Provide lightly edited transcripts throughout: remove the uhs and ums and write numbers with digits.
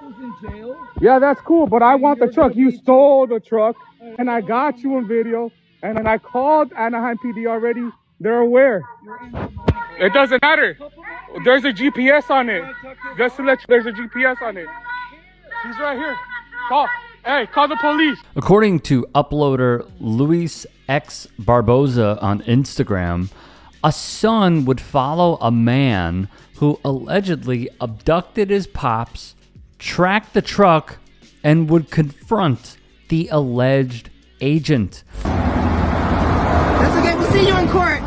was in jail. Yeah, that's cool, but I want the truck. You stole the truck, and I got you in video, and I called Anaheim PD already. They're aware. It doesn't matter. There's a GPS on it. Just to let you, there's a GPS on it. He's right here. Call. Hey, call the police. According to uploader Luis X Barboza on Instagram, a son would follow a man who allegedly abducted his pops, tracked the truck, and would confront the alleged agent. That's okay. We'll see you in court.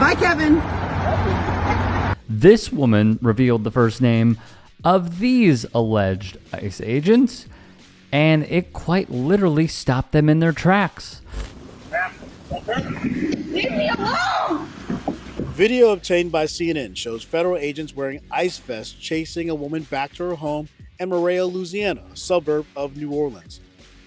Bye, Kevin. This woman revealed the first name of these alleged ICE agents, and it quite literally stopped them in their tracks. Leave me alone! Video obtained by CNN shows federal agents wearing ice vests chasing a woman back to her home in Maria, Louisiana, a suburb of New Orleans.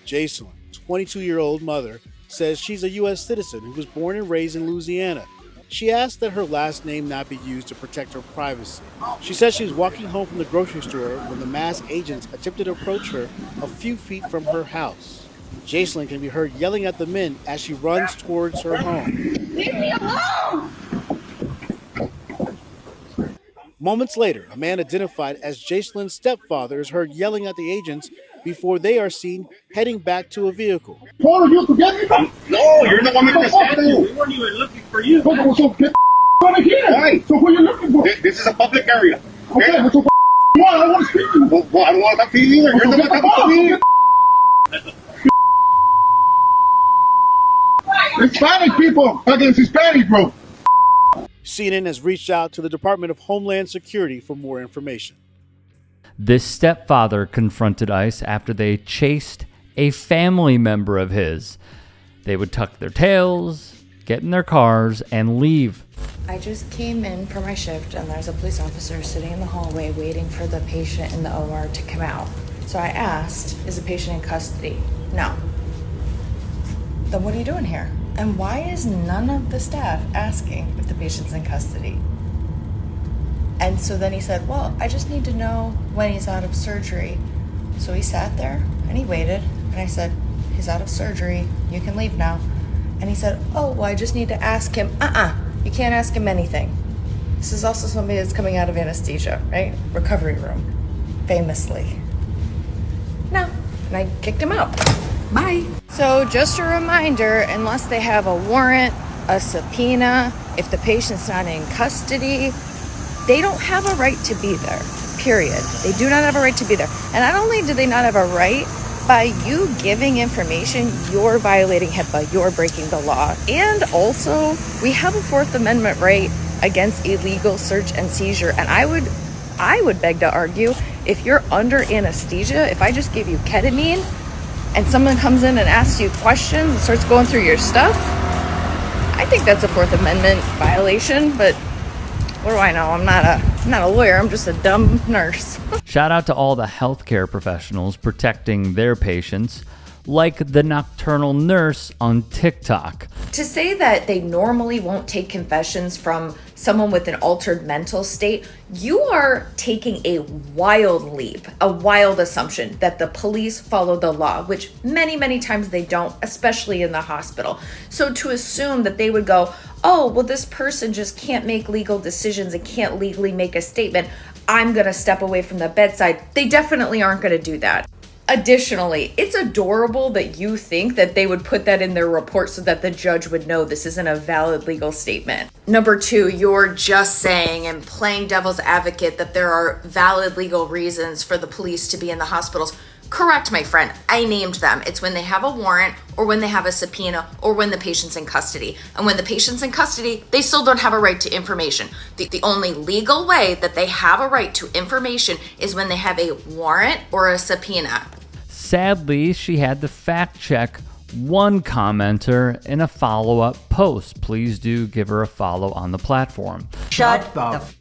Jacelyn, 22-year-old mother, says she's a U.S. citizen who was born and raised in Louisiana. She asked that her last name not be used to protect her privacy. She says she was walking home from the grocery store when the masked agents attempted to approach her a few feet from her house. Jacelyn can be heard yelling at the men as she runs towards her home. Leave me alone! Moments later, a man identified as Jacelyn's stepfather is heard yelling at the agents before they are seen heading back to a vehicle. Paul, you forget me? No, you're the one making the statue. We weren't even looking for you. So get out of here. Why? So what are you looking for? This is a public area. Okay, but so what? I don't want to speak to you. Well, I don't want to talk to you either. You're the one talking to me. Hispanic people against Hispanic, bro. CNN has reached out to the Department of Homeland Security for more information. This stepfather confronted ICE after they chased a family member of his. They would tuck their tails, get in their cars, and leave. I just came in for my shift and there's a police officer sitting in the hallway waiting for the patient in the OR to come out. So I asked, is the patient in custody? No. Then what are you doing here? And why is none of the staff asking if the patient's in custody? And so then he said, well, I just need to know when he's out of surgery. So he sat there and he waited. And I said, he's out of surgery. You can leave now. And he said, oh, well, I just need to ask him. You can't ask him anything. This is also somebody that's coming out of anesthesia, right? Recovery room, famously. No. And I kicked him out. Bye. So just a reminder, unless they have a warrant, a subpoena, if the patient's not in custody, they don't have a right to be there, period. They do not have a right to be there. And not only do they not have a right, by you giving information, you're violating HIPAA, you're breaking the law. And also, we have a Fourth Amendment right against illegal search and seizure. And I would beg to argue, if you're under anesthesia, if I just gave you ketamine and someone comes in and asks you questions and starts going through your stuff, I think that's a Fourth Amendment violation, but what do I know? I'm not a lawyer. I'm just a dumb nurse. Shout out to all the healthcare professionals protecting their patients, like the nocturnal nurse on TikTok. To say that they normally won't take confessions from someone with an altered mental state, you are taking a wild leap, a wild assumption that the police follow the law, which many, many times they don't, especially in the hospital. So to assume that they would go, oh, well, this person just can't make legal decisions and can't legally make a statement, I'm gonna step away from the bedside. They definitely aren't gonna do that. Additionally, it's adorable that you think that they would put that in their report so that the judge would know this isn't a valid legal statement. Number two, you're just saying and playing devil's advocate that there are valid legal reasons for the police to be in the hospitals. Correct, my friend. I named them. It's when they have a warrant or when they have a subpoena or when the patient's in custody. And when the patient's in custody, they still don't have a right to information. The only legal way that they have a right to information is when they have a warrant or a subpoena. Sadly, she had to fact check one commenter in a follow-up post. Please do give her a follow on the platform. Shut the f***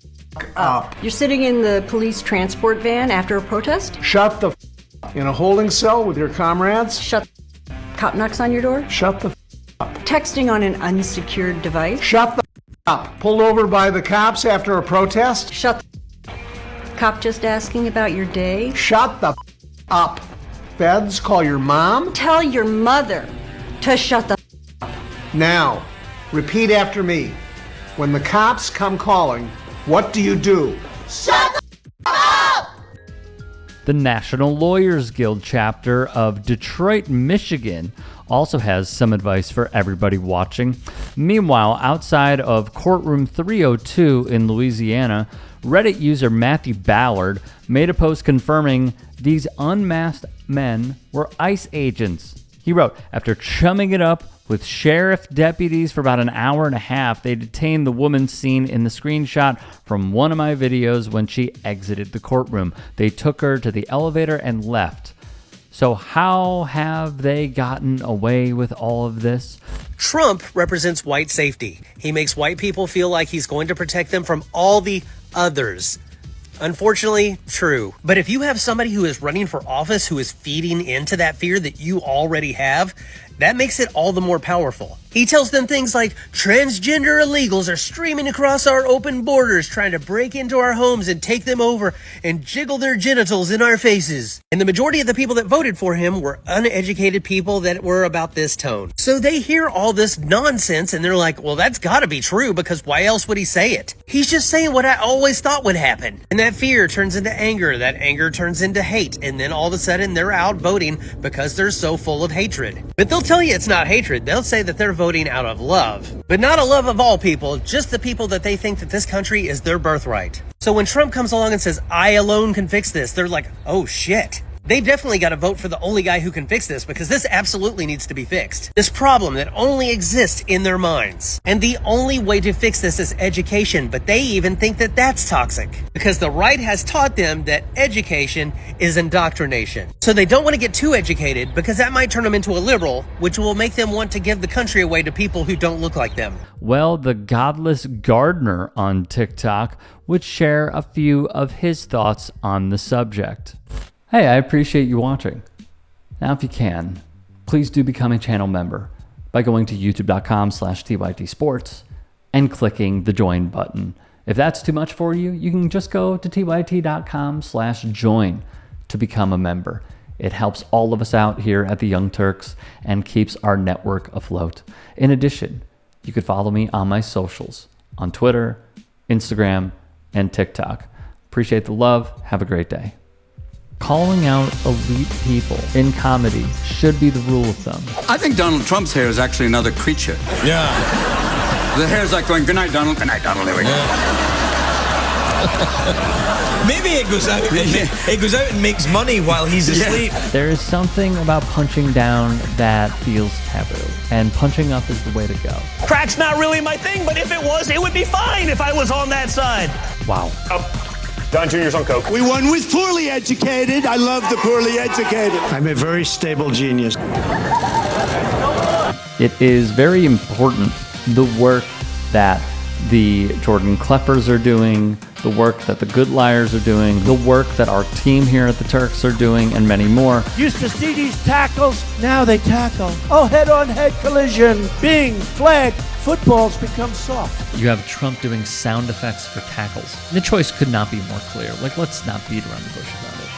up. You're sitting in the police transport van after a protest? Shut the f*** in a holding cell with your comrades? Shut the cop knocks on your door? Shut the f*** up. Texting on an unsecured device? Shut the f*** up. Pulled over by the cops after a protest? Shut the cop just asking about your day? Shut the up. Feds, call your mom. Tell your mother to shut the up. Now, repeat after me. When the cops come calling, what do you do? Shut the up! The National Lawyers Guild chapter of Detroit, Michigan also has some advice for everybody watching. Meanwhile, outside of courtroom 302 in Louisiana, Reddit user Matthew Ballard made a post confirming these unmasked men were ICE agents. He wrote, after chumming it up with sheriff deputies for about an hour and a half, they detained the woman seen in the screenshot from one of my videos when she exited the courtroom. They took her to the elevator and left. So how have they gotten away with all of this? Trump represents white safety. He makes white people feel like he's going to protect them from all the others. Unfortunately, true. But if you have somebody who is running for office who is feeding into that fear that you already have, that makes it all the more powerful. He tells them things like, transgender illegals are streaming across our open borders, trying to break into our homes and take them over and jiggle their genitals in our faces. And the majority of the people that voted for him were uneducated people that were about this tone. So they hear all this nonsense and they're like, well, that's gotta be true, because why else would he say it? He's just saying what I always thought would happen. And that fear turns into anger, that anger turns into hate, and then all of a sudden they're out voting because they're so full of hatred. But they'll tell you it's not hatred. They'll say that they're voting out of love, but not a love of all people, just the people that they think that this country is their birthright. So when Trump comes along and says, I alone can fix this, they're like, oh shit. They've definitely got to vote for the only guy who can fix this, because this absolutely needs to be fixed. This problem that only exists in their minds. And the only way to fix this is education, but they even think that that's toxic, because the right has taught them that education is indoctrination. So they don't want to get too educated, because that might turn them into a liberal, which will make them want to give the country away to people who don't look like them. Well, the godless gardener on TikTok would share a few of his thoughts on the subject. Hey, I appreciate you watching. Now, if you can, please do become a channel member by going to youtube.com/TYTSports and clicking the join button. If that's too much for you, you can just go to tyt.com/join to become a member. It helps all of us out here at the Young Turks and keeps our network afloat. In addition, you could follow me on my socials on Twitter, Instagram, and TikTok. Appreciate the love. Have a great day. Calling out elite people in comedy should be the rule of thumb. I think Donald Trump's hair is actually another creature. Yeah. The hair's like going, good night, Donald. Good night, Donald. There we go. Maybe it goes out. It goes out and makes money while he's asleep. Yeah. There is something about punching down that feels taboo, and punching up is the way to go. Crack's not really my thing, but if it was, it would be fine if I was on that side. Wow. Don Jr.'s on coke. We won with poorly educated. I love the poorly educated. I'm a very stable genius. It is very important, the work that the Jordan Kleppers are doing, the work that the Good Liars are doing, the work that our team here at the Turks are doing, and many more. Used to see these tackles, now they tackle. Oh, head-on-head collision, bing, flag. Football's become soft. You have Trump doing sound effects for tackles. The choice could not be more clear. Like, let's not beat around the bush about it.